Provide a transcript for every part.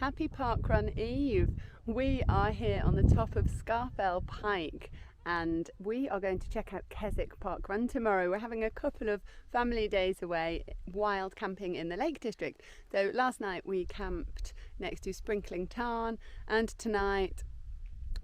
Happy Parkrun Eve! We are here on the top of Scafell Pike and we are going to check out Keswick Parkrun tomorrow. We're having a couple of family days away wild camping in the Lake District. So last night we camped next to Sprinkling Tarn and tonight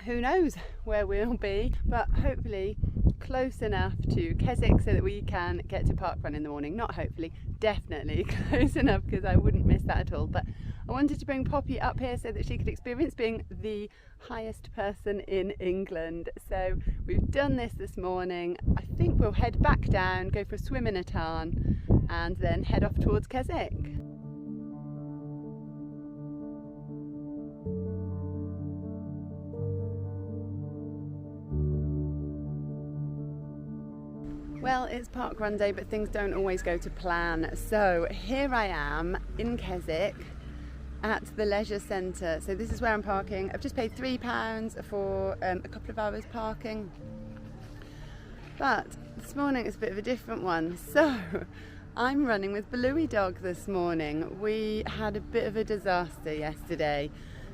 who knows where we'll be, but hopefully close enough to Keswick so that we can get to parkrun in the morning. Not hopefully, definitely close enough, because I wouldn't miss that at all. But I wanted to bring Poppy up here so that she could experience being the highest person in England. So we've done this morning. I think we'll head back down, go for a swim in a tarn and then head off towards Keswick. Well, it's parkrun day, but things don't always go to plan. So here I am in Keswick at the leisure centre. So this is where I'm parking. I've just paid £3 for a couple of hours parking. But this morning is a bit of a different one. So I'm running with Bluey Dog this morning. We had a bit of a disaster yesterday.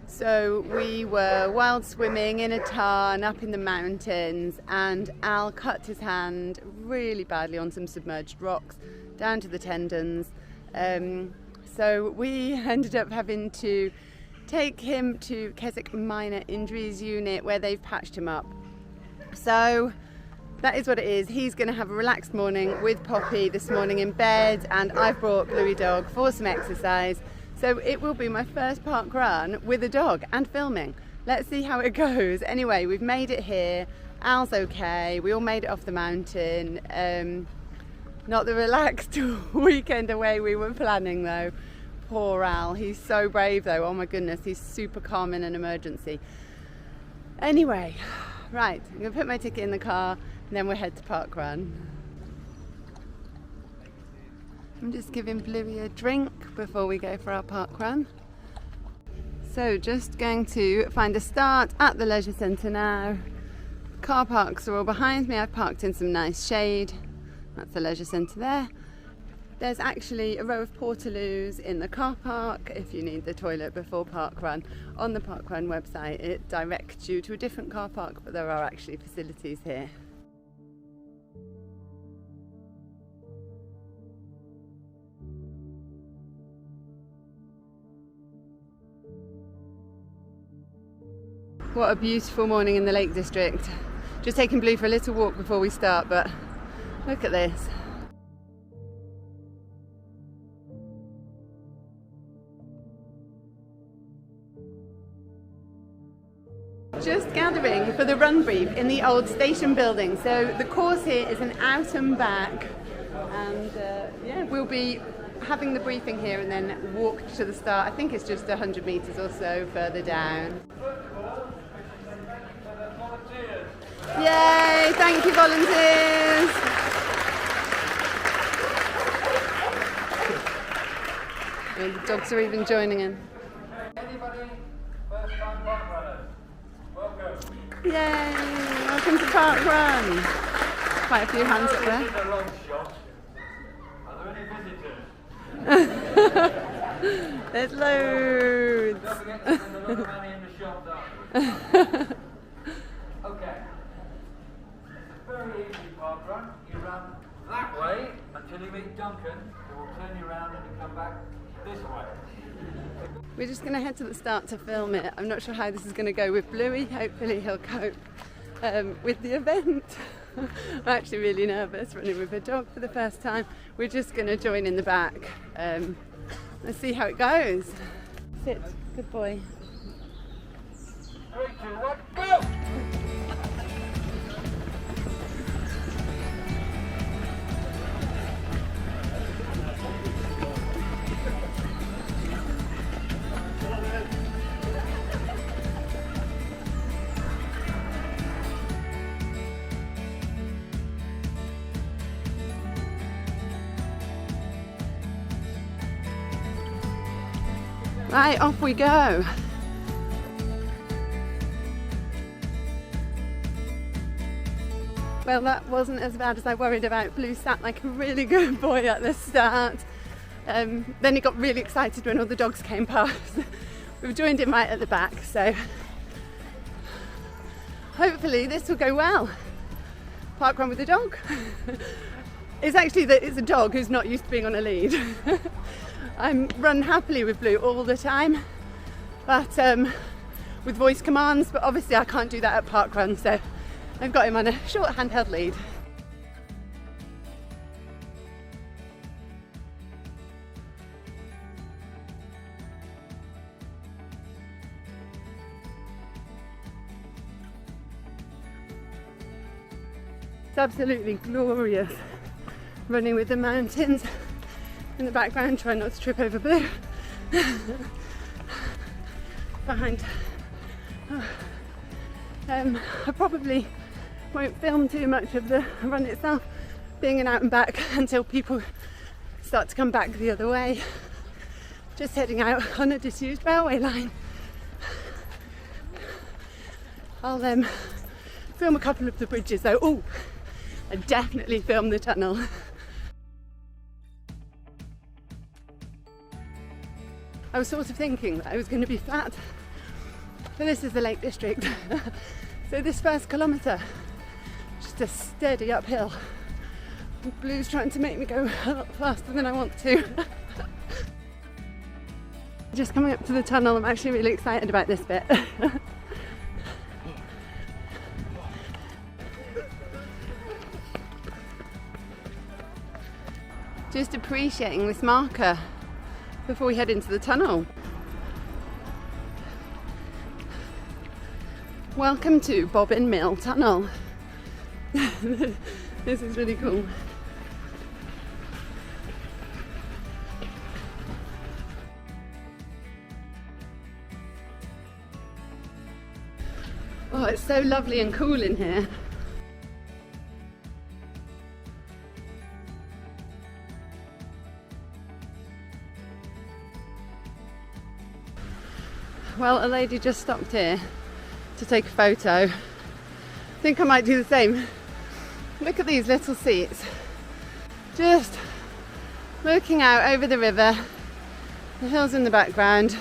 So we were wild swimming in a tarn up in the mountains and Al cut his hand really badly on some submerged rocks down to the tendons. So we ended up having to take him to Keswick Minor Injuries Unit where they've patched him up. So that is what it is. He's going to have a relaxed morning with Poppy this morning in bed, and I've brought Bluey Dog for some exercise. So it will be my first park run with a dog and filming. Let's see how it goes. Anyway, we've made it here. Al's okay. We all made it off the mountain. Not the relaxed weekend away we were planning though. Poor Al. He's so brave though. Oh my goodness, he's super calm in an emergency. Anyway, right, I'm going to put my ticket in the car and then we'll head to parkrun. I'm just giving Bluey a drink before we go for our park run. So just going to find a start at the leisure centre now. Car parks are all behind me. I've parked in some nice shade. That's the leisure centre there. There's actually a row of portaloos in the car park if you need the toilet before parkrun. On the parkrun website it directs you to a different car park, but there are actually facilities here. What a beautiful morning in the Lake District. Just taking Blue for a little walk before we start, but look at this. Just gathering for the run brief in the old station building. So the course here is an out and back, and yeah, we'll be having the briefing here and then walk to the start. I think it's just 100 metres or so further down. Yay! Thank you, volunteers! And the dogs are even joining in. Anybody first time park runners? Welcome. Yay! Welcome to parkrun. Quite a few hands up there. This is a long shot. Are there any visitors? There's loads. Don't forget to spend a lot of money in the shop afterwards. Okay. It's a very easy park run. You run that way until you meet Duncan, who will turn you around and you come back this way. We're just going to head to the start to film it. I'm not sure how this is going to go with Bluey. Hopefully he'll cope with the event. I'm actually really nervous running with a dog for the first time. We're just going to join in the back. Let's see how it goes. Sit, good boy. 3, 2, 1, go! Right, off we go. Well, that wasn't as bad as I worried about. Blue sat like a really good boy at the start. Then he got really excited when all the dogs came past. we've joined in right at the back, so hopefully this will go well. Parkrun with a dog. It's actually that it's a dog who's not used to being on a lead. I run happily with Blue all the time, but with voice commands, but obviously I can't do that at parkrun, so I've got him on a short handheld lead. It's absolutely glorious running with the mountains in the background. Try not to trip over Blue. Behind. I probably won't film too much of the run itself, being an out and back, until people start to come back the other way. Just heading out on a disused railway line. I'll film a couple of the bridges though. Oh, I definitely filmed the tunnel. I was sort of thinking that I was going to be flat, but this is the Lake District. So this first kilometre, just a steady uphill. Blue's trying to make me go a lot faster than I want to. Just coming up to the tunnel, I'm actually really excited about this bit. Just appreciating this marker before we head into the tunnel. Welcome to Bobbin Mill Tunnel. This is really cool. Oh, it's so lovely and cool in here. Well, a lady just stopped here to take a photo. I think I might do the same. Look at these little seats. Just looking out over the river, the hills in the background.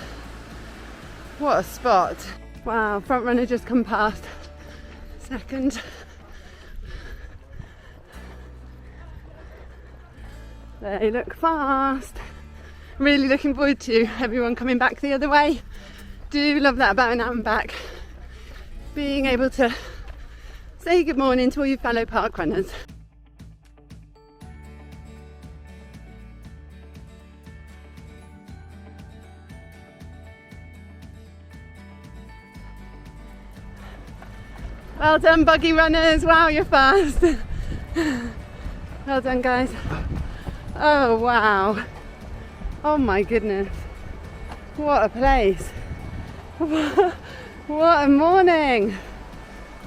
What a spot. Wow, front runner just come past. Second. They look fast. Really looking forward to everyone coming back the other way. Do love that about an out and back. Being able to say good morning to all your fellow park runners. Well done, buggy runners. Wow, you're fast. Well done, guys. Oh, wow. Oh my goodness. What a place. What a morning.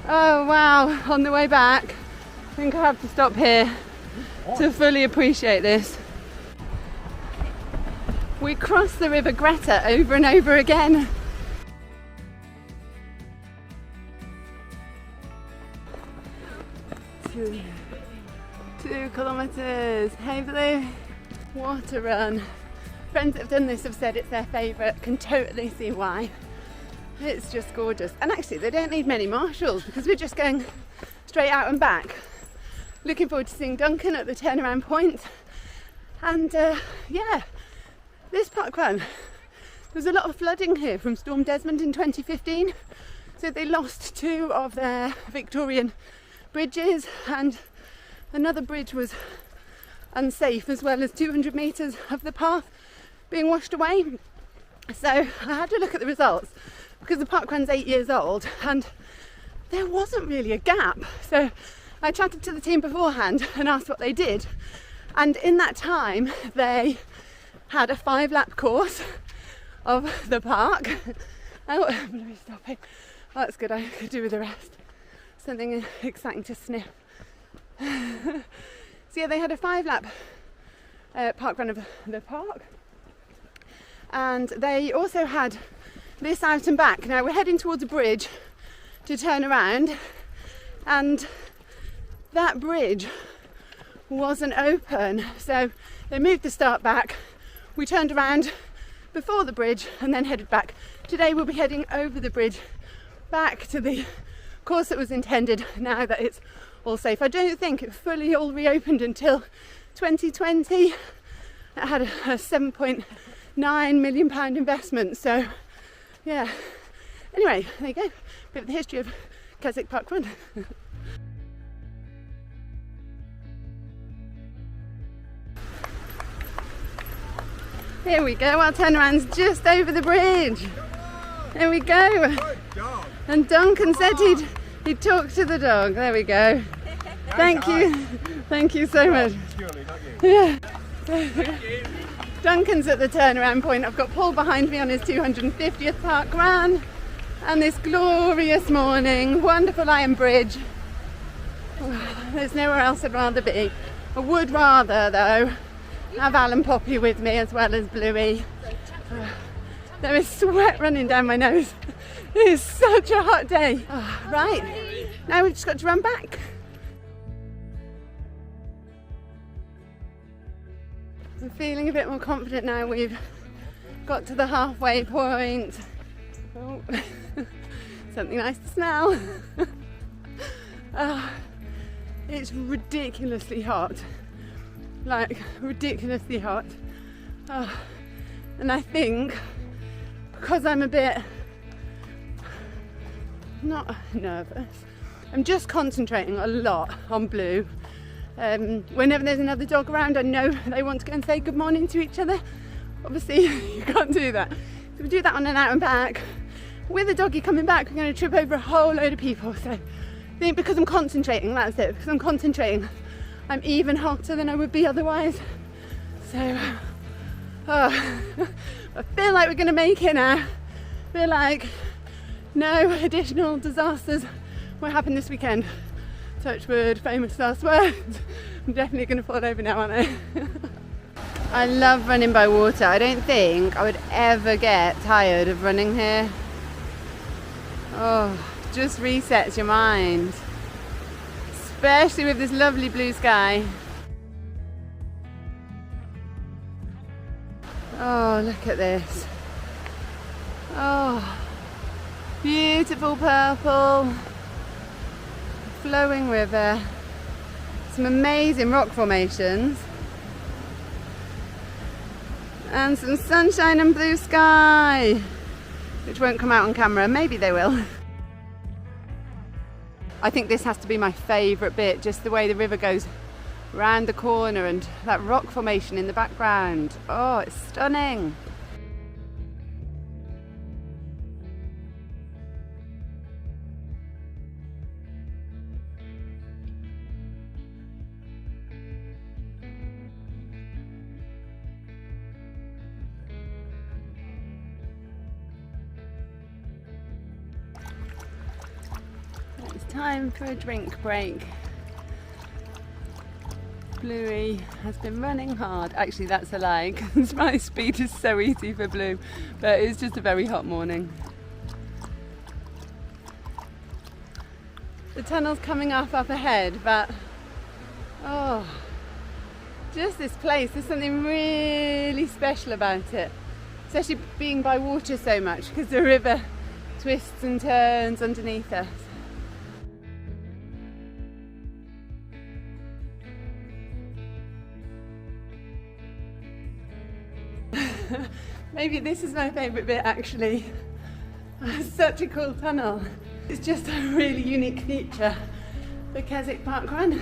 Oh wow, on the way back I think I have to stop here to fully appreciate this. We crossed the River Greta over and over again. Two kilometres. Hey Blue, what a run. Friends that have done this have said it's their favourite, can totally see why. It's just gorgeous. And actually they don't need many marshals because we're just going straight out and back. Looking forward to seeing Duncan at the turnaround point. And yeah, this parkrun, there was a lot of flooding here from Storm Desmond in 2015. So they lost 2 of their Victorian bridges and another bridge was unsafe, as well as 200 metres of the path being washed away. So I had to look at the results because the parkrun's 8 years old and there wasn't really a gap. So I chatted to the team beforehand and asked what they did, and in that time they had a 5-lap course of the park. Oh, I'm going to be stopping. Oh, that's good, I could do with the rest. Something exciting to sniff. So yeah, they had a 5-lap parkrun of the park, and they also had this out and back. Now we're heading towards a bridge to turn around, and that bridge wasn't open, so they moved the start back. We turned around before the bridge and then headed back. Today we'll be heading over the bridge back to the course that was intended now that it's all safe. I don't think it fully all reopened until 2020. It had a £7.9 million investment, so yeah. Anyway, there you go, bit of the history of Keswick Parkrun. Here we go, our turnaround's just over the bridge. There we go. And Duncan said he'd talk to the dog. There we go. Thank you so much. Yeah. Duncan's at the turnaround point. I've got Paul behind me on his 250th parkrun, and this glorious morning, wonderful iron bridge. There's nowhere else I'd rather be. I would rather though have Alan Poppy with me as well as Bluey. There is sweat running down my nose. It is such a hot day. Right, now we've just got to run back. I'm feeling a bit more confident now we've got to the halfway point. Oh, something nice to smell. It's ridiculously hot, like ridiculously hot. And I think because I'm a bit not nervous, I'm just concentrating a lot on Blue. Whenever there's another dog around, I know they want to go and say good morning to each other. Obviously you can't do that. So we do that on an out and back. With a doggy coming back, we're going to trip over a whole load of people. So I think because I'm concentrating, that's it, because I'm concentrating, I'm even hotter than I would be otherwise. So I feel like we're going to make it now. I feel like no additional disasters will happen this weekend. Touch wood, famous last words. I'm definitely going to fall over now, aren't I? I love running by water. I don't think I would ever get tired of running here. Oh, just resets your mind. Especially with this lovely blue sky. Oh, look at this. Oh, beautiful purple. Flowing river, some amazing rock formations, and some sunshine and blue sky, which won't come out on camera. Maybe they will. I think this has to be my favourite bit, just the way the river goes round the corner and that rock formation in the background. Oh, it's stunning. It's time for a drink break. Bluey has been running hard. Actually, that's a lie, because my speed is so easy for Blue, but it's just a very hot morning. The tunnel's coming up ahead, but oh, just this place, there's something really special about it, especially being by water so much, because the river twists and turns underneath us. Maybe this is my favourite bit actually. Such a cool tunnel. It's just a really unique feature for Keswick Parkrun.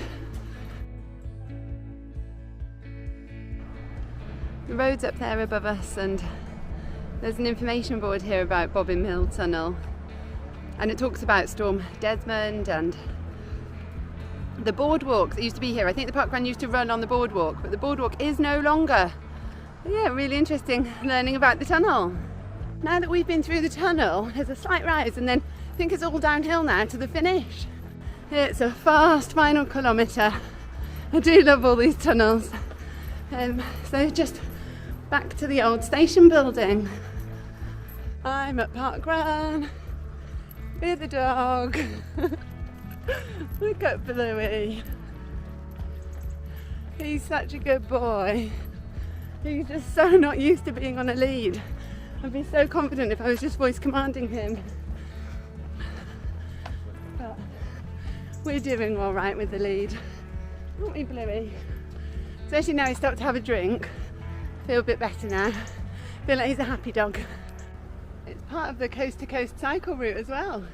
The road's up there above us, and there's an information board here about Bobbin Mill Tunnel, and it talks about Storm Desmond and the boardwalk that used to be here. I think the parkrun used to run on the boardwalk, but the boardwalk is no longer. Yeah, really interesting learning about the tunnel. Now that we've been through the tunnel, there's a slight rise, and then I think it's all downhill now to the finish. It's a fast final kilometre. I do love all these tunnels. So just back to the old station building. I'm at parkrun with the dog. Look at Bluey. He's such a good boy. He's just so not used to being on a lead. I'd be so confident if I was just voice commanding him. But we're doing all right with the lead, aren't we, Bluey? Especially now he's stopped to have a drink. Feel a bit better now. Feel like he's a happy dog. It's part of the coast-to-coast cycle route as well.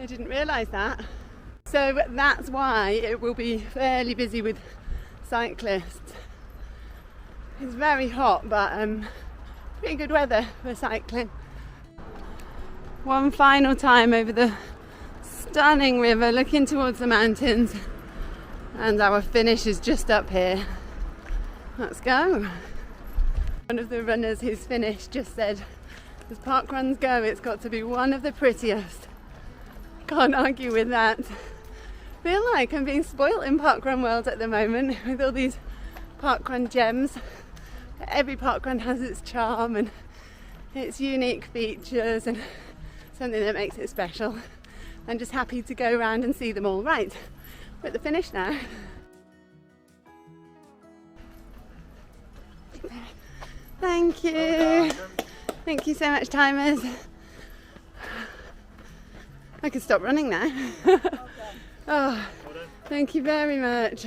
I didn't realise that. So that's why it will be fairly busy with cyclists. It's very hot, but pretty good weather for cycling. One final time over the stunning river, looking towards the mountains, and our finish is just up here. Let's go. One of the runners who's finished just said, as park runs go, it's got to be one of the prettiest. Can't argue with that. Feel like I'm being spoilt in parkrun world at the moment with all these parkrun gems. Every parkrun has its charm and its unique features and something that makes it special. I'm just happy to go around and see them all. Right, we're at the finish now. Thank you. Thank you so much, timers. I can stop running now. Oh, thank you very much.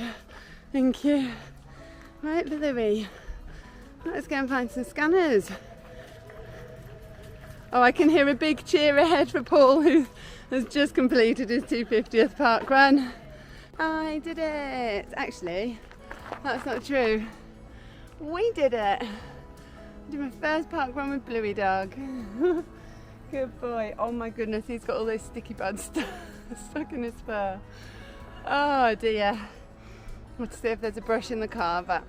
Thank you. Right, Louis. Let's go and find some scanners. Oh, I can hear a big cheer ahead for Paul, who has just completed his 250th park run. I did it. Actually, that's not true. We did it. I did my first park run with Bluey Dog. Good boy. Oh my goodness, he's got all those sticky buds stuck in his fur. Oh dear. We'll have to see if there's a brush in the car, but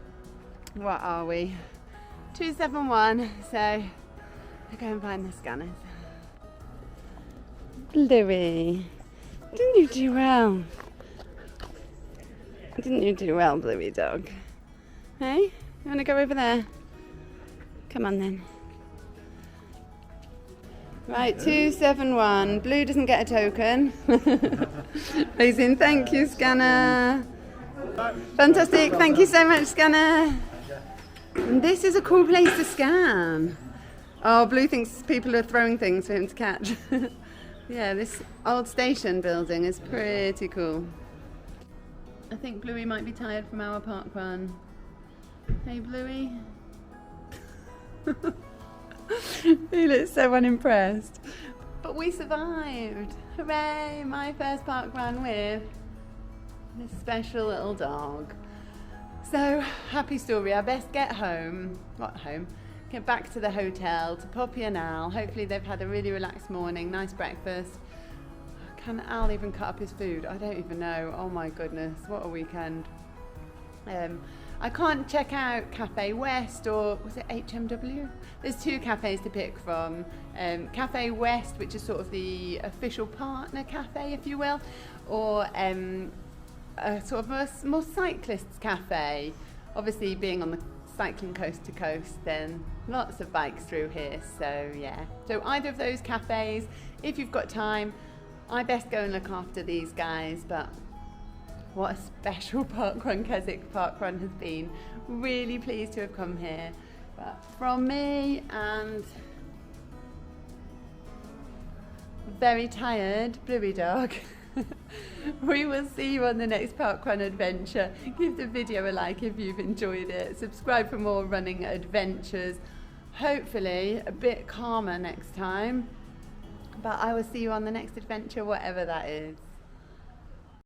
what are we? 271, so I'll go and find the scanners. Bluey, didn't you do well? Didn't you do well, Bluey Dog? Hey, you want to go over there? Come on then. Right, 271. Blue doesn't get a token. Amazing, thank you, scanner. Fantastic, thank you so much, scanner. And this is a cool place to scan. Oh, Blue thinks people are throwing things for him to catch. Yeah, this old station building is pretty cool. I think Bluey might be tired from our park run. Hey, Bluey. He looks so unimpressed. But we survived. Hooray, my first park run with this special little dog. So, happy story. I best get home. What home? Get back to the hotel to Poppy and Al. Hopefully they've had a really relaxed morning, nice breakfast. Can Al even cut up his food? I don't even know. Oh my goodness, what a weekend. I can't check out Cafe West, or was it HMW? There's two cafes to pick from. Cafe West, which is sort of the official partner cafe, if you will, or sort of a more cyclists cafe. Obviously being on the cycling coast to coast, then lots of bikes through here, so yeah. So either of those cafes, if you've got time. I best go and look after these guys, but what a special parkrun Keswick parkrun has been. Really pleased to have come here. But from me and very tired Bluey Dog, we will see you on the next parkrun adventure. Give the video a like if you've enjoyed it. Subscribe for more running adventures. Hopefully a bit calmer next time. But I will see you on the next adventure, whatever that is.